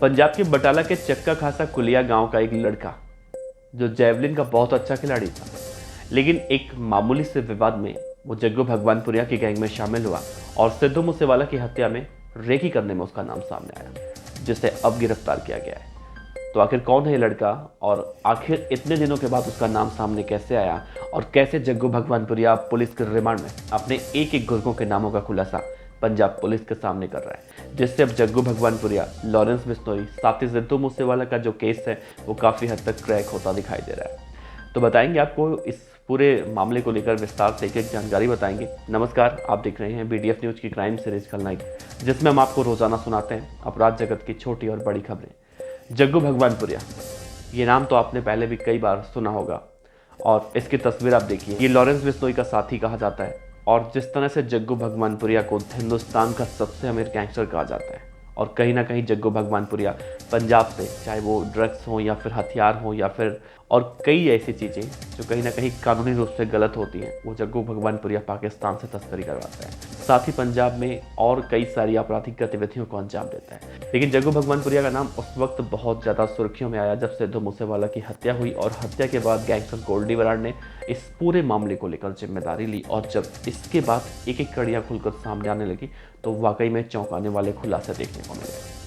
पंजाब के बटाला के चक्का खासा कुलिया गांव का एक लड़का जो जैवलिन का बहुत अच्छा खिलाड़ी था, लेकिन एक मामूली से विवाद में वो जग्गू भगवानपुरिया की गैंग में शामिल हुआ और सिद्धू मूसेवाला की हत्या में रेकी करने में उसका नाम सामने आया, जिसे अब गिरफ्तार किया गया है। तो आखिर कौन है ये लड़का और आखिर इतने दिनों के बाद उसका नाम सामने कैसे आया और कैसे जग्गू भगवानपुरिया पुलिस के रिमांड में अपने एक एक गुर्गों के नामों का खुलासा पंजाब पुलिस के सामने कर रहा है, जिससे अब जग्गू भगवानपुरिया, लॉरेंस बिश्नोई, साथ ही सिद्धू मूसेवाला का जो केस है वो काफ़ी हद तक क्रैक होता दिखाई दे रहा है। तो बताएंगे आपको इस पूरे मामले को लेकर विस्तार से एक जानकारी बताएंगे। नमस्कार, आप देख रहे हैं BDF न्यूज़ की क्राइम सीरीज खलनायक, जिसमें हम आपको रोजाना सुनाते हैं अपराध जगत की छोटी और बड़ी खबरें। जग्गू भगवानपुरिया, ये नाम तो आपने पहले भी कई बार सुना होगा और इसकी तस्वीर आप देखिए। ये लॉरेंस बिश्नोई का साथी कहा जाता है और जिस तरह से जग्गू भगवानपुरिया को हिंदुस्तान का सबसे अमीर गैंगस्टर कहा जाता है और कहीं ना कहीं जग्गू भगवानपुरिया पंजाब से, चाहे वो ड्रग्स हो या फिर हथियार हो या फिर और कई ऐसी चीज़ें जो कहीं ना कहीं कानूनी रूप से गलत होती हैं, वो जग्गू भगवानपुरिया पाकिस्तान से तस्करी करवाता है। साथ ही पंजाब में और कई सारी आपराधिक गतिविधियों को अंजाम देता है। लेकिन जग्गू भगवानपुरिया का नाम उस वक्त बहुत ज़्यादा सुर्खियों में आया जब सिद्धू मूसेवाला की हत्या हुई और हत्या के बाद गैंगस्टर गोल्डी बराड़ ने इस पूरे मामले को लेकर जिम्मेदारी ली और जब इसके बाद एक एक कड़ियाँ खुलकर सामने आने लगी तो वाकई में चौंकाने वाले खुलासे देखने को मिले।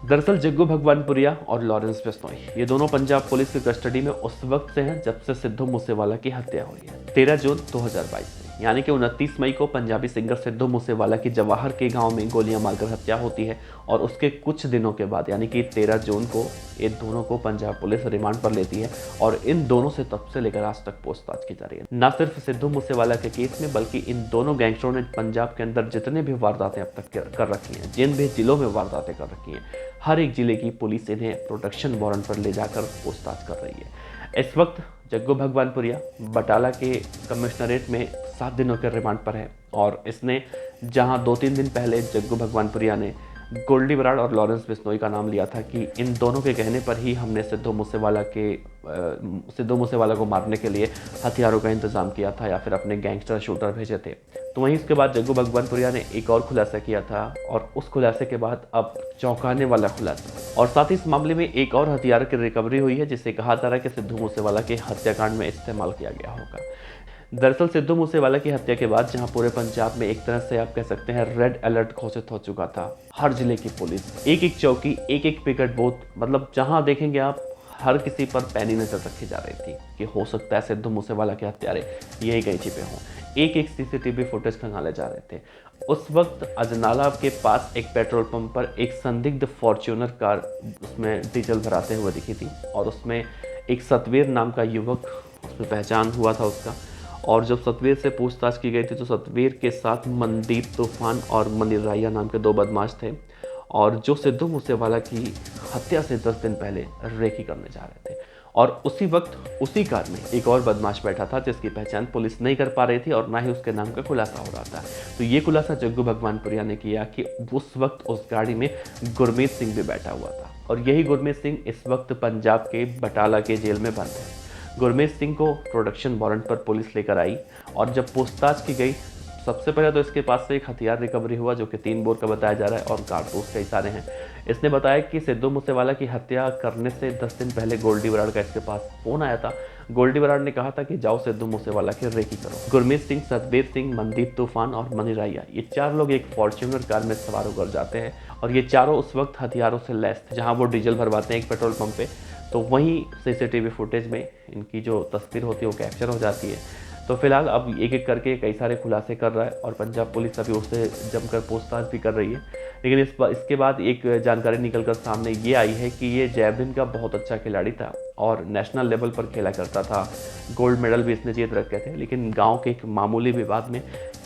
दरअसल जग्गू भगवानपुरिया और लॉरेंस बिश्नोई ये दोनों पंजाब पुलिस की कस्टडी में उस वक्त से हैं जब से सिद्धू मूसेवाला की हत्या हुई है, 13 जून 2022 से। यानी कि 29 मई को पंजाबी सिंगर सिद्धू मूसेवाला की जवाहर के गांव में गोलियां मारकर हत्या होती है और उसके कुछ दिनों के बाद यानी कि 13 जून को इन दोनों को पंजाब पुलिस रिमांड पर लेती है और इन दोनों से तब से लेकर आज तक पूछताछ की जा रही है। न सिर्फ सिद्धू मूसेवाला के केस में बल्कि इन दोनों गैंगस्टरों ने पंजाब के अंदर जितने भी वारदातें अब तक कर रखी हैं, जिन भी जिलों में वारदातें कर रखी हैं, हर एक जिले की पुलिस इन्हें प्रोटेक्शन वारंट पर ले जाकर पूछताछ कर रही है। इस वक्त जग्गू भगवानपुरिया बटाला के कमिश्नरेट में 7 दिनों के रिमांड पर है और इसने जहां 2-3 दिन पहले जग्गू भगवानपुरिया ने गोल्डी बराड़ और लॉरेंस बिश्नोई का नाम लिया था कि इन दोनों के कहने पर ही हमने सिद्धू मूसेवाला को मारने के लिए हथियारों का इंतजाम किया था या फिर अपने गैंगस्टर शूटर भेजे थे। तो वहीं इसके बाद जग्गू भगवानपुरिया ने एक और खुलासा किया था और उस खुलासे के बाद अब चौंकाने वाला खुलासा और साथ ही इस मामले में एक और हथियार की रिकवरी हुई है जिसे कहा जा रहा है कि सिद्धू मूसेवाला के हत्याकांड में इस्तेमाल किया गया होगा। दरअसल सिद्धू मूसेवाला की हत्या के बाद जहां पूरे पंजाब में एक तरह से आप कह सकते हैं रेड अलर्ट घोषित हो चुका था, हर जिले की पुलिस, एक एक चौकी, एक एक पिकेट बूथ, मतलब जहां देखेंगे आप हर किसी पर पैनी नजर रखी जा रही थी कि हो सकता है सिद्धू मूसेवाला के हत्यारे यही कहीं छिपे हों। एक एक CCTV फुटेज खंगाले जा रहे थे। उस वक्त अजनाला के पास एक पेट्रोल पंप पर एक संदिग्ध फॉर्च्यूनर कार उसमें डीजल भराते हुए दिखी थी और उसमें एक सतवीर नाम का युवक, उसमें पहचान हुआ था उसका, और जब सतवीर से पूछताछ की गई थी तो सतवीर के साथ मनदीप तूफान और मनीर राया नाम के 2 बदमाश थे और जो सिद्धू मूसेवाला की हत्या से 10 दिन पहले रेकी करने जा रहे थे। और उसी वक्त उसी कार में एक और बदमाश बैठा था जिसकी पहचान पुलिस नहीं कर पा रही थी और ना ही उसके नाम का खुलासा हो रहा था। तो ये खुलासा जग्गू भगवानपुरिया ने किया कि उस वक्त उस गाड़ी में गुरमीत सिंह भी बैठा हुआ था और यही गुरमीत सिंह इस वक्त पंजाब के बटाला के जेल में बंद है। गुरमीत सिंह को प्रोटेक्शन वारंट पर पुलिस लेकर आई और जब पूछताछ की गई सबसे पहले तो इसके पास से एक हथियार रिकवरी हुआ जो कि 3 बोर का बताया जा रहा है और कारतूस कई सारे हैं। इसने बताया कि सिद्धू मूसेवाला की हत्या करने से 10 दिन पहले गोल्डी बराड़ का इसके पास फोन आया था। गोल्डी बराड़ ने कहा था कि जाओ सिद्धू मूसेवाला की रेकी करो। गुरमीत सिंह, सतबीर सिंह, मनदीप तूफान और मनीर राया, ये 4 लोग एक फॉर्च्यूनर कार में सवार होकर जाते हैं और ये चारों उस वक्त हथियारों से लैस थे। जहाँ वो डीजल भरवाते हैं एक पेट्रोल पंप पे, तो वहीं CCTV फुटेज में इनकी जो तस्वीर होती है वो कैप्चर हो जाती है। तो फिलहाल अब एक एक करके कई सारे खुलासे कर रहा है और पंजाब पुलिस अभी उससे जमकर पूछताछ भी कर रही है। लेकिन इसके बाद एक जानकारी निकलकर सामने ये आई है कि ये जैवलिन का बहुत अच्छा खिलाड़ी था और नेशनल लेवल पर खेला करता था, गोल्ड मेडल भी इसने जीत रखे थे। लेकिन गांव के एक मामूली विवाद में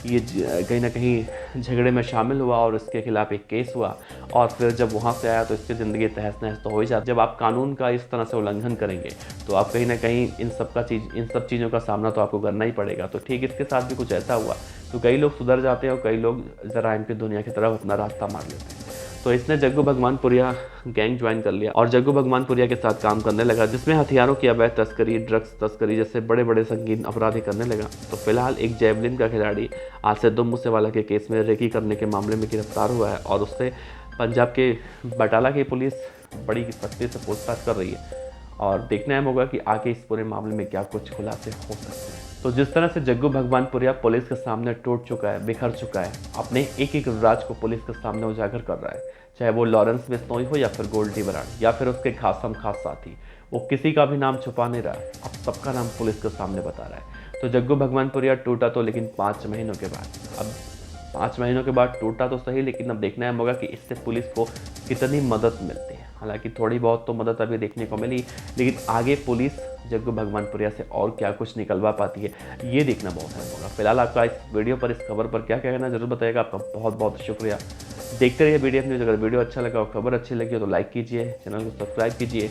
ये कहीं ना कहीं झगड़े में शामिल हुआ और इसके खिलाफ एक केस हुआ और फिर जब वहाँ से आया तो इसकी ज़िंदगी तहस नहस तो हो ही जाती। जब आप कानून का इस तरह से उल्लंघन करेंगे तो आप कहीं ना कहीं इन सब चीज़ों का सामना तो आपको करना ही पड़ेगा। तो ठीक इसके साथ भी कुछ ऐसा हुआ तो कई लोग सुधर जाते हैं और कई लोग जराइम की दुनिया की तरफ अपना रास्ता मार लेते हैं। तो इसने जग्गू भगवानपुरिया गैंग ज्वाइन कर लिया और जग्गू भगवानपुरिया के साथ काम करने लगा, जिसमें हथियारों की अवैध तस्करी, ड्रग्स तस्करी जैसे बड़े बड़े संगीन अपराध करने लगा। तो फिलहाल एक जैवलिन का खिलाड़ी आज सिद्धू मूसेवाला के केस में रेकी करने के मामले में गिरफ्तार हुआ है और उससे पंजाब के बटाला की पुलिस बड़ी सख्ती से पूछताछ कर रही है और देखना है होगा कि आगे इस पूरे मामले में क्या कुछ खुलासे हो सकते हैं। तो जिस तरह से जग्गू भगवानपुरिया पुलिस के सामने टूट चुका है, बिखर चुका है, अपने एक एक राज को पुलिस के सामने उजागर कर रहा है, चाहे वो लॉरेंस बिश्नोई हो या फिर गोल्डी बराड़ या फिर उसके खासम खास साथी, वो किसी का भी नाम छुपा नहीं रहा, अब सबका नाम पुलिस के सामने बता रहा है। तो जग्गू भगवानपुरिया टूटा तो लेकिन 5 महीनों के बाद, अब 5 महीनों के बाद टूटा तो सही, लेकिन अब देखना है होगा कि इससे पुलिस को कितनी मदद मिलती है। हालांकि थोड़ी बहुत तो मदद अभी देखने को मिली, लेकिन आगे पुलिस जग्गू भगवानपुरिया से और क्या कुछ निकलवा पाती है, ये देखना बहुत अहम होगा। फिलहाल आपका इस वीडियो पर, इस खबर पर क्या कहना जरूर बताइएगा। आपका बहुत बहुत शुक्रिया। देखते रहिए BDF न्यूज़। अगर वीडियो अच्छा लगा और खबर अच्छी लगी हो तो लाइक कीजिए, चैनल को सब्सक्राइब कीजिए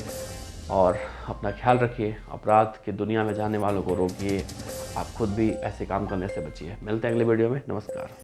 और अपना ख्याल रखिए। अपराध की दुनिया में जाने वालों को रोकिए, आप खुद भी ऐसे काम करने से बचिए। मिलते हैं अगले वीडियो में। नमस्कार।